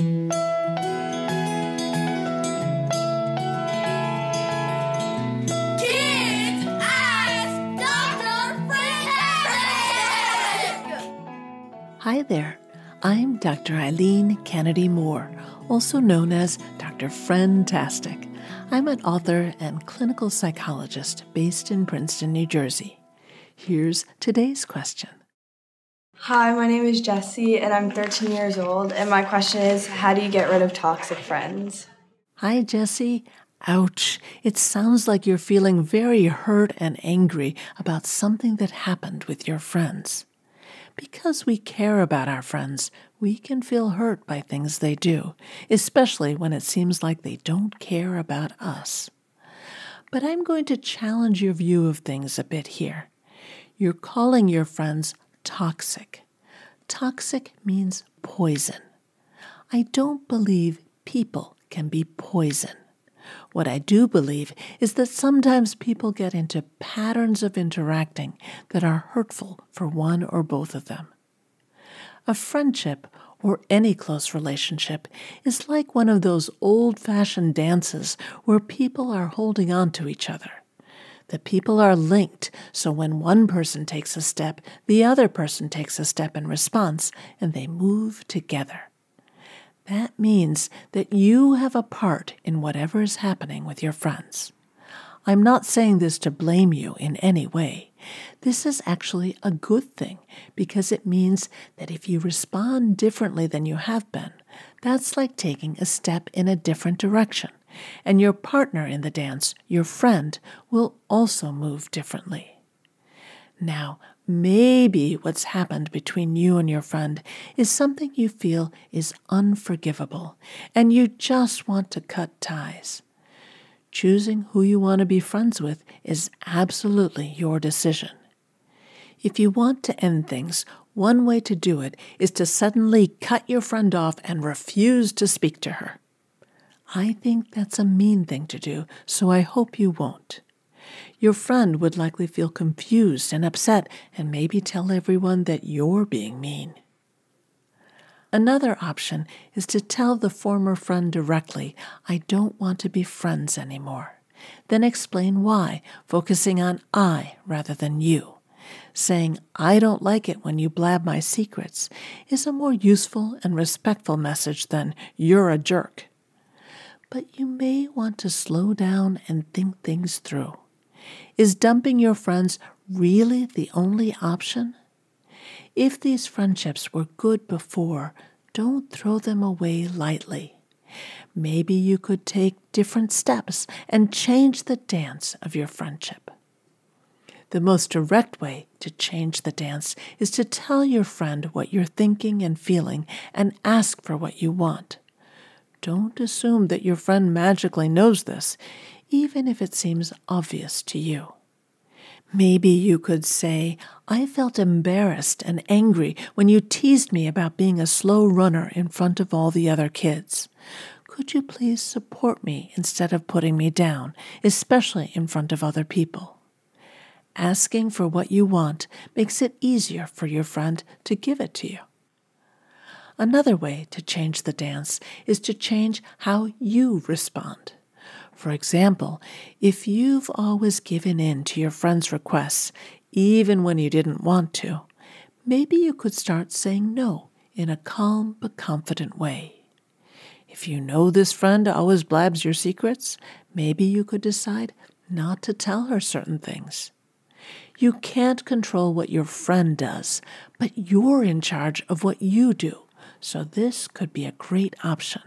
Kids Ask Dr. Friendtastic! Hi there, I'm Dr. Eileen Kennedy Moore, also known as Dr. Friendtastic. I'm an author and clinical psychologist based in Princeton, New Jersey. Here's today's question. Hi, my name is Jessie, and I'm 13 years old, and my question is, how do you get rid of toxic friends? Hi, Jessie. Ouch, it sounds like you're feeling very hurt and angry about something that happened with your friends. Because we care about our friends, we can feel hurt by things they do, especially when it seems like they don't care about us. But I'm going to challenge your view of things a bit here. You're calling your friends toxic. Toxic means poison. I don't believe people can be poison. What I do believe is that sometimes people get into patterns of interacting that are hurtful for one or both of them. A friendship, or any close relationship, is like one of those old-fashioned dances where people are holding on to each other. The people are linked, so when one person takes a step, the other person takes a step in response, and they move together. That means that you have a part in whatever is happening with your friends. I'm not saying this to blame you in any way. This is actually a good thing because it means that if you respond differently than you have been, that's like taking a step in a different direction, and your partner in the dance, your friend, will also move differently. Now, maybe what's happened between you and your friend is something you feel is unforgivable, and you just want to cut ties. Choosing who you want to be friends with is absolutely your decision. If you want to end things, one way to do it is to suddenly cut your friend off and refuse to speak to her. I think that's a mean thing to do, so I hope you won't. Your friend would likely feel confused and upset and maybe tell everyone that you're being mean. Another option is to tell the former friend directly, I don't want to be friends anymore. Then explain why, focusing on I rather than you. Saying, I don't like it when you blab my secrets is a more useful and respectful message than you're a jerk. But you may want to slow down and think things through. Is dumping your friends really the only option? If these friendships were good before, don't throw them away lightly. Maybe you could take different steps and change the dance of your friendship. The most direct way to change the dance is to tell your friend what you're thinking and feeling and ask for what you want. Don't assume that your friend magically knows this, even if it seems obvious to you. Maybe you could say, I felt embarrassed and angry when you teased me about being a slow runner in front of all the other kids. Could you please support me instead of putting me down, especially in front of other people? Asking for what you want makes it easier for your friend to give it to you. Another way to change the dance is to change how you respond. For example, if you've always given in to your friend's requests, even when you didn't want to, maybe you could start saying no in a calm but confident way. If you know this friend always blabs your secrets, maybe you could decide not to tell her certain things. You can't control what your friend does, but you're in charge of what you do, so this could be a great option.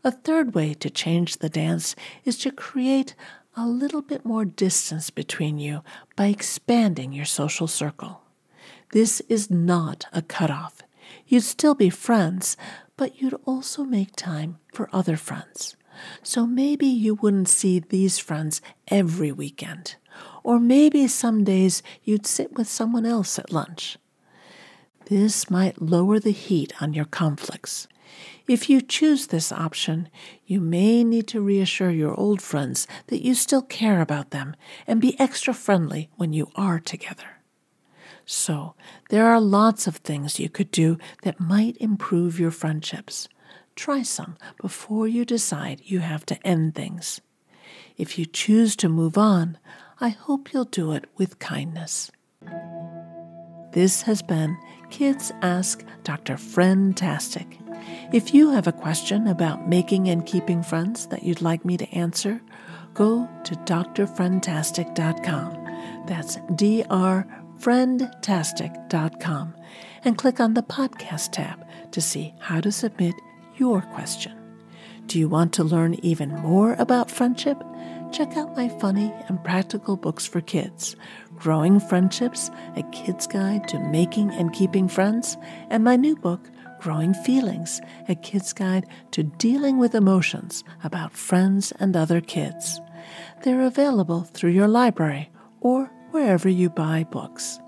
A third way to change the dance is to create a little bit more distance between you by expanding your social circle. This is not a cutoff. You'd still be friends, but you'd also make time for other friends. So maybe you wouldn't see these friends every weekend, or maybe some days you'd sit with someone else at lunch. This might lower the heat on your conflicts. If you choose this option, you may need to reassure your old friends that you still care about them and be extra friendly when you are together. So, there are lots of things you could do that might improve your friendships. Try some before you decide you have to end things. If you choose to move on, I hope you'll do it with kindness. This has been Kids Ask Dr. Friendtastic. If you have a question about making and keeping friends that you'd like me to answer, go to drfriendtastic.com. That's drfriendtastic.com and click on the podcast tab to see how to submit your question. Do you want to learn even more about friendship? Check out my funny and practical books for kids, Growing Friendships, A Kid's Guide to Making and Keeping Friends, and my new book, Growing Feelings, A Kid's Guide to Dealing with Emotions about friends and other kids. They're available through your library or wherever you buy books.